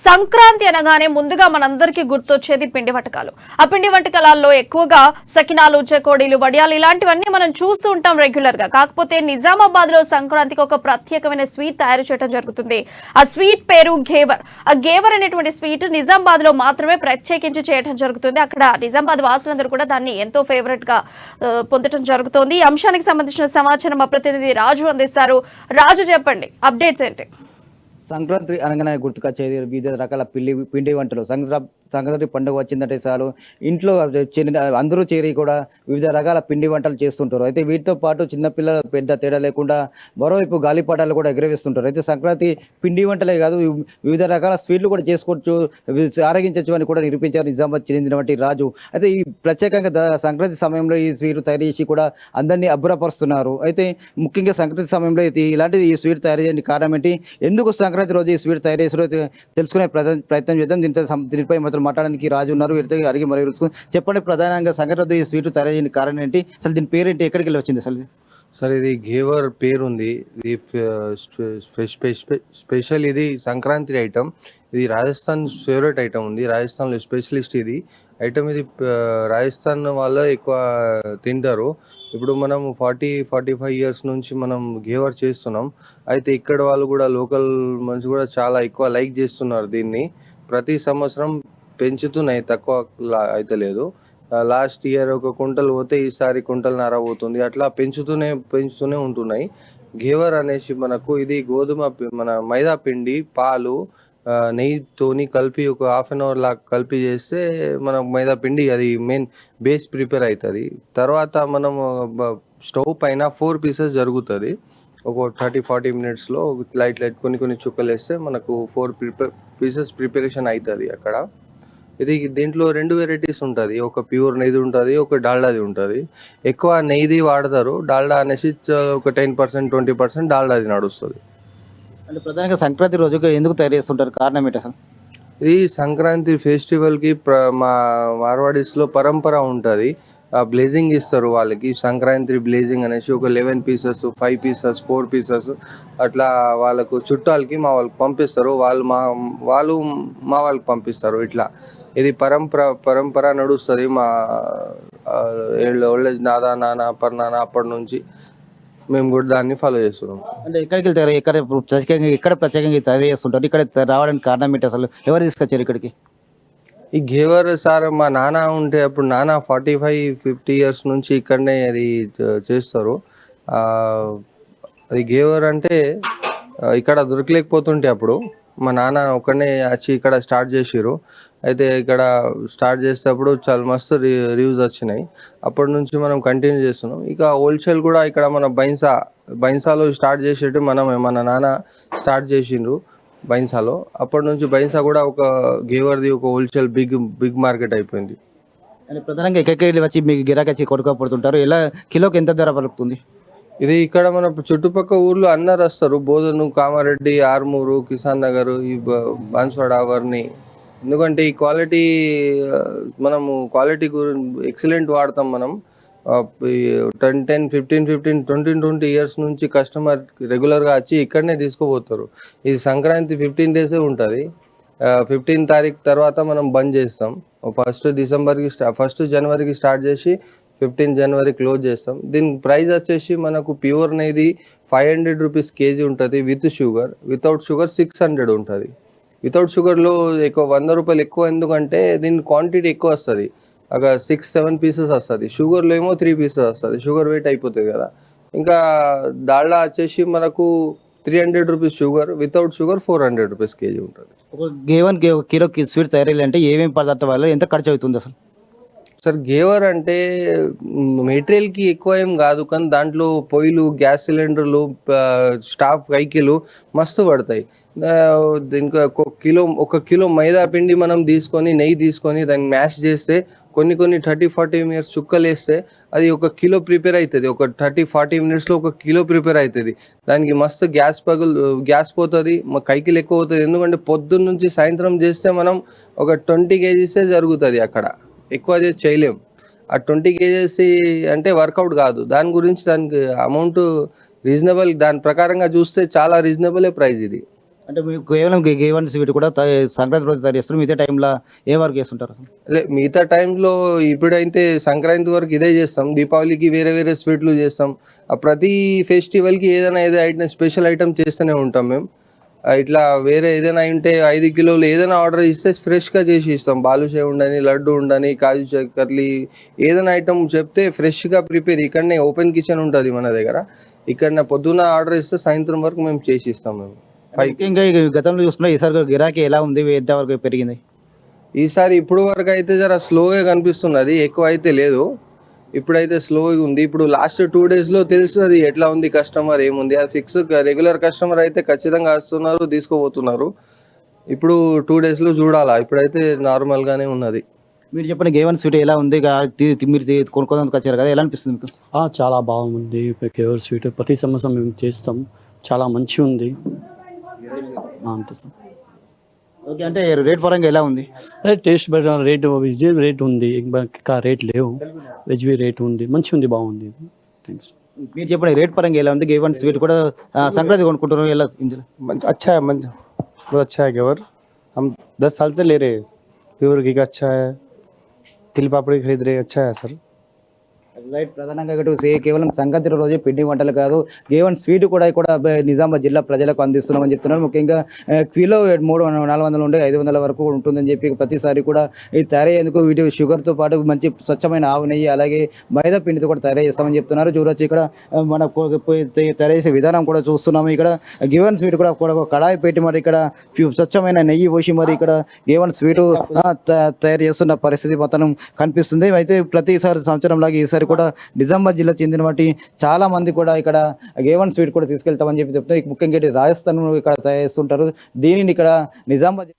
సంక్రాంతి అనగానే ముందుగా మనందరికీ గుర్తొచ్చేది పిండి వంటకాలు. ఆ పిండి వంటకాలలో ఎక్కువగా సకినాలు, చెకోడీలు, వడియాలు ఇలాంటివన్నీ మనం చూస్తూ ఉంటాం రెగ్యులర్ గా. కాకపోతే నిజామాబాద్ లో సంక్రాంతికి ఒక ప్రత్యేకమైన స్వీట్ తయారు చేయడం జరుగుతుంది. ఆ స్వీట్ పేరు ఘేవర్. ఆ ఘేవర్ అనేటువంటి స్వీట్ నిజామాబాద్ లో మాత్రమే ప్రత్యేకించి చేయడం జరుగుతుంది. అక్కడ నిజామాబాద్ వాసులందరూ కూడా దాన్ని ఎంతో ఫేవరెట్ గా పొందడం జరుగుతుంది. ఈ అంశానికి సంబంధించిన సమాచారం మా ప్రతినిధి రాజు అందిస్తారు. రాజు, చెప్పండి అప్డేట్స్ ఏంటి? సంక్రాంతి అనగానే గుర్తుకొచ్చేది వివిధ రకాల పిండి వంటలు. సంక్రాంతి పండుగ వచ్చిందంటే చాలు ఇంట్లో అందరూ చేరి కూడా వివిధ రకాల పిండి వంటలు చేస్తుంటారు. అయితే వీటితో పాటు చిన్నపిల్లల పెద్ద తేడా లేకుండా మరోవైపు గాలిపటాలు కూడా ఎగరవేస్తుంటారు. అయితే సంక్రాంతి పిండి వంటలే కాదు, వివిధ రకాల స్వీట్లు కూడా చేసుకోవచ్చు, ఆరగించవచ్చు అని కూడా నిరూపించారు నిజామాబాద్ చెందినటువంటి రాజు. అయితే ఈ ప్రత్యేకంగా సంక్రాంతి సమయంలో ఈ స్వీట్ తయారు చేసి కూడా అందరినీ అబ్బురపరుస్తున్నారు. అయితే ముఖ్యంగా సంక్రాంతి సమయంలో ఇలాంటి ఈ స్వీట్ తయారు చేయడానికి కారణం ఏంటి, ఎందుకు సంక్రాంతి రోజు ఈ స్వీట్ తయారు చేసారో తెలుసుకునే ప్రయత్నం చేద్దాం. దీనిపై మాత్రం మాట్లాడడానికి రాజు ఉన్నారు. వీరితో అడిగి మరి తెలుసుకుందాం. చెప్పండి, ప్రధానంగా సంక్రాంతి రోజు ఈ స్వీట్ తయారు చేయడానికి కారణం ఏంటి, అసలు దీని పేరేంటి, ఎక్కడికి వెళ్ళి వచ్చింది అసలు? సార్, ఇది ఘేవర్ పేరు ఉంది. ఇది స్పెషల్. ఇది సంక్రాంతి ఐటమ్. ఇది రాజస్థాన్ ఫేవరెట్ ఐటమ్ ఉంది. రాజస్థాన్లో స్పెషలిస్ట్ ఇది ఐటమ్. ఇది రాజస్థాన్ వాళ్ళు ఎక్కువ తింటారు. ఇప్పుడు మనం 45 ఇయర్స్ నుంచి మనం ఘేవర్ చేస్తున్నాం. అయితే ఇక్కడ వాళ్ళు కూడా లోకల్ మనిషి కూడా చాలా ఎక్కువ లైక్ చేస్తున్నారు దీన్ని. ప్రతి సంవత్సరం పెంచుతున్నాయి, తక్కువ అయితే లేదు. లాస్ట్ ఇయర్ ఒక కుంటలు పోతే ఈసారి కుంటలన్నర పోతుంది. అట్లా పెంచుతూనే ఉంటున్నాయి. ఘేవర్ అనేసి మనకు ఇది మన మైదా పిండి, పాలు, నెయ్యితోని కలిపి ఒక హాఫ్ అన్ అవర్ లాగా కలిపి చేస్తే మన మైదా పిండి అది మెయిన్ బేస్ ప్రిపేర్ అవుతుంది. తర్వాత మనము స్టవ్ పైన 4 పీసెస్ జరుగుతుంది. ఒక 30-40 మినిట్స్లో లైట్ కొన్ని చుక్కలు వేస్తే మనకు 4 పీసెస్ ప్రిపరేషన్ అవుతుంది అక్కడ. దీంట్లో 2 వెరైటీస్ ఉంటుంది. ఒక ప్యూర్ నెయ్యి ఉంటుంది, ఒక డాల్డాది ఉంటుంది. ఎక్కువ నెయ్యిది వాడతారు. డాల్డా అనేసి ఒక 10%, 20% డాల్డాది నడుస్తుంది. అంటే ప్రధానంగా సంక్రాంతి రోజు ఎందుకు తయారు చేస్తుంటారు, కారణం ఏంటి అసలు? ఇది సంక్రాంతి ఫెస్టివల్కి మా మార్వాడీస్లో పరంపర ఉంటుంది. బ్లేజింగ్ ఇస్తారు వాళ్ళకి. సంక్రాంతి బ్లేజింగ్ అనేసి ఒక 11 పీసెస్, 5 పీసెస్, 4 పీసెస్ అట్లా వాళ్ళకు చుట్టాలకి మా వాళ్ళకి పంపిస్తారు. వాళ్ళు మా వాళ్ళకి పంపిస్తారు. ఇట్లా ఇది పరంపర నడుస్తుంది. మా ఓల్డేజ్ నాన్న పర్నాన్న అప్పటి నుంచి మేము కూడా దాన్ని ఫాలో చేస్తున్నాం. అంటే ఎక్కడికి వెళ్తారు, ఎక్కడ ప్రత్యేకంగా తయారు చేస్తుంటారు, ఇక్కడ రావడానికి కారణం ఏంటి అసలు, ఎవరు తీసుకొచ్చారు ఇక్కడికి? ఈ ఘేవర్ సార్ మా నాన్న ఉంటే అప్పుడు నాన్న 45-50 ఇయర్స్ నుంచి ఇక్కడనే అది చేస్తారు. అది ఘేవర్ అంటే ఇక్కడ దొరకలేకపోతుంటే అప్పుడు మా నాన్న ఒక్కడనే వచ్చి ఇక్కడ స్టార్ట్ చేసిర్రు. అయితే ఇక్కడ స్టార్ట్ చేసేటప్పుడు చాలా మస్తు రివ్యూస్ వచ్చినాయి. అప్పటి నుంచి మనం కంటిన్యూ చేస్తున్నాం. ఇక హోల్సేల్ కూడా ఇక్కడ మన బైన్సాలో స్టార్ట్ చేసేట్టు మన నాన్న స్టార్ట్ చేసిండ్రు బైన్సాలో. అప్పటి నుంచి బైన్సా కూడా ఒక ఘేవర్ది ఒక హోల్సేల్ బిగ్ మార్కెట్ అయిపోయింది. అంటే ప్రధానంగా ఎక్కడికి వెళ్ళి వచ్చి మీకు గిరాకీ కొడుకోపడుతుంటారు, ఎలా కిలోకి ఎంత ధర పలుకుతుంది? ఇది ఇక్కడ మన చుట్టుపక్కల ఊర్లో అందరు వస్తారు. బోధను, కామారెడ్డి, ఆర్మూరు, కిసాన్ నగర్, ఈ బాన్స్వాడ అవన్నీ. ఎందుకంటే ఈ క్వాలిటీ మనము ఎక్సలెంట్ వాడతాం మనం. 10, 15, 20 ఇయర్స్ నుంచి కస్టమర్ రెగ్యులర్గా వచ్చి ఇక్కడనే తీసుకుపోతారు. ఇది సంక్రాంతి 15 డేసే ఉంటుంది. 15 తారీఖు తర్వాత మనం బంద్ చేస్తాం. 1 జనవరికి స్టార్ట్ చేసి 15 జనవరి క్లోజ్ చేస్తాం. దీని ప్రైస్ వచ్చేసి మనకు ప్యూర్ అనేది 500 రూపీస్ కేజీ ఉంటుంది విత్ షుగర్. వితౌట్ షుగర్ 600 ఉంటుంది. వితౌట్ షుగర్లో ఎక్కువ 100 రూపాయలు ఎక్కువ. ఎందుకంటే దీని క్వాంటిటీ ఎక్కువ వస్తుంది. ఒక 6-7 పీసెస్ వస్తుంది. షుగర్లో ఏమో 3 పీసెస్ వస్తుంది. షుగర్ వెయిట్ అయిపోతుంది కదా. ఇంకా డాల్డా వచ్చేసి మనకు 300 rupees sugar, without sugar 400 rupees KG ఉంటుంది. ఒక కిలో స్వీట్ తయారు చేయాలంటే ఏమేమి పదార్థాల వల్ల ఎంత ఖర్చు అవుతుంది అసలు? సార్, ఘేవర్ అంటే మెటీరియల్కి ఎక్కువ ఏం కాదు, కానీ దాంట్లో పొయ్యిలు, గ్యాస్ సిలిండర్లు, స్టాఫ్ కైకిలు మస్తు పడతాయి. ఇంకా ఒక కిలో మైదా పిండి మనం తీసుకొని నెయ్యి తీసుకొని దాన్ని మ్యాష్ చేస్తే కొన్ని 30-40 మినిట్స్ చుక్కలు వేస్తే అది 1 కిలో ప్రిపేర్ అవుతుంది. ఒక 30-40 మినిట్స్లో 1 కిలో ప్రిపేర్ అవుతుంది. దానికి మస్తు గ్యాస్ పోతుంది, మా కైకిలు ఎక్కువ అవుతుంది. ఎందుకంటే పొద్దున్న నుంచి సాయంత్రం చేస్తే మనం ఒక 20 కేజీసే జరుగుతుంది. అక్కడ ఎక్కువ చేయలేం. ఆ 20 కేజీస్ అంటే వర్కౌట్ కాదు. దానికి అమౌంట్ రీజనబుల్, దాని ప్రకారంగా చూస్తే చాలా రీజనబులే ప్రైస్ ఇది. అంటే మీకు కేవలం గేవన్ స్వీట్ కూడా సంక్రాంతి రోజు తయారు చేస్తారు, మిగతా టైంలో ఏ వర్క్ చేస్తుంటారు అసలు? అదే మిగతా టైంలో ఇప్పుడైతే సంక్రాంతి వరకు ఇదే చేస్తాం, దీపావళికి వేరే వేరే స్వీట్లు చేస్తాం. ప్రతి ఫెస్టివల్కి ఏదైనా ఐటమ్ స్పెషల్ ఐటమ్ చేస్తూనే ఉంటాం మేము. ఇట్లా వేరే ఏదైనా ఉంటే 5 కిలోలు ఏదైనా ఆర్డర్ ఇస్తే ఫ్రెష్గా చేసి ఇస్తాం. బాలుషా ఉండని, లడ్డు ఉండని, కాజు చక్కర్లి ఏదైనా ఐటమ్ చెప్తే ఫ్రెష్గా ప్రిపేర్ ఇక్కడనే ఓపెన్ కిచెన్ ఉంటుంది మన దగ్గర. ఇక్కడ పొద్దున్న ఆర్డర్ ఇస్తే సాయంత్రం వరకు మేము చేసి ఇస్తాం మేము. ముఖ్యంగా ఈ గతంలో చూసుకున్నా ఈసారి గిరాకీ ఎలా ఉంది, ఎంతవరకు పెరిగింది? ఈసారి ఇప్పుడు వరకు అయితే జర స్లోగా కనిపిస్తున్నది, ఎక్కువ అయితే లేదు. ఇప్పుడైతే స్లోగా ఉంది. ఇప్పుడు లాస్ట్ 2 డేస్లో తెలుస్తుంది ఎట్లా ఉంది కస్టమర్ ఏముంది. అది ఫిక్స్ రెగ్యులర్ కస్టమర్ అయితే ఖచ్చితంగా వస్తున్నారు, తీసుకోబోతున్నారు. ఇప్పుడు 2 డేస్లో చూడాలా. ఇప్పుడైతే నార్మల్గానే ఉన్నది. మీరు చెప్పిన గేవన్ స్వీట్ ఎలా ఉంది? మీరు కొనుక్కోదానికి వచ్చారు కదా, ఎలా అనిపిస్తుంది మీకు? చాలా బాగుంది. కేవర్ స్వీట్ ప్రతి సంవత్సరం మేము చేస్తాం, చాలా మంచిగా ఉంది. అంతే సార్. ఓకే, అంటే రేట్ పరంగా ఎలా ఉంది? Taste better, rate veg rate ఉంది, ఇంకా రేట్ లేవు, వెజ్ రేట్ ఉంది, మంచిగా ఉంది, బాగుంది. థ్యాంక్స్. మీరు చెప్పిన రేట్ పరంగా ఎలా ఉంది? గేవన్ స్వీట్ కూడా సంక్రాంతి కొనుక్కుంటున్నారు, ఎలా? अच्छा है, बहुत अच्छा है घेवर. हम 10 साल से ले रहे हैं. प्योर घी का अच्छा है. तिल पापड़ी खरीद रहे हैं, अच्छा है सर. రైట్. ప్రధానంగా ఇటు కేవలం సంక్రాంతి రోజే పిండి వంటలు కాదు, గేవన్ స్వీట్ కూడా నిజామాబాద్ జిల్లా ప్రజలకు అందిస్తున్నామని చెప్తున్నారు. ముఖ్యంగా కిలో 400 నుండి 500 వరకు ఉంటుందని చెప్పి ప్రతిసారి కూడా ఇది తయారయ్యేందుకు వీటి షుగర్తో పాటు మంచి స్వచ్ఛమైన ఆవు నెయ్యి అలాగే మైదా పిండితో కూడా తయారు చేస్తామని చెప్తున్నారు. చూడొచ్చు ఇక్కడ మన తయారు చేసే విధానం కూడా చూస్తున్నాము. ఇక్కడ గేవన్ స్వీట్ కూడా ఒక కడాయి పెట్టి మరి ఇక్కడ స్వచ్ఛమైన నెయ్యి పోసి మరి ఇక్కడ గేవన్ స్వీట్ తయారు చేస్తున్న పరిస్థితి మొత్తం కనిపిస్తుంది. అయితే ప్రతిసారి సంవత్సరం లాగా ఈసారి కూడా నిజామాబాద్ జిల్లా చెందిన వాటి చాలా మంది కూడా ఇక్కడ గేవన్ స్వీట్ కూడా తీసుకెళ్తామని చెప్పి చెప్తున్నారు. ముఖ్యంగా రాజస్థాన్ ఇక్కడ తయారు చేస్తుంటారు. దీనిని ఇక్కడ నిజామాబాద్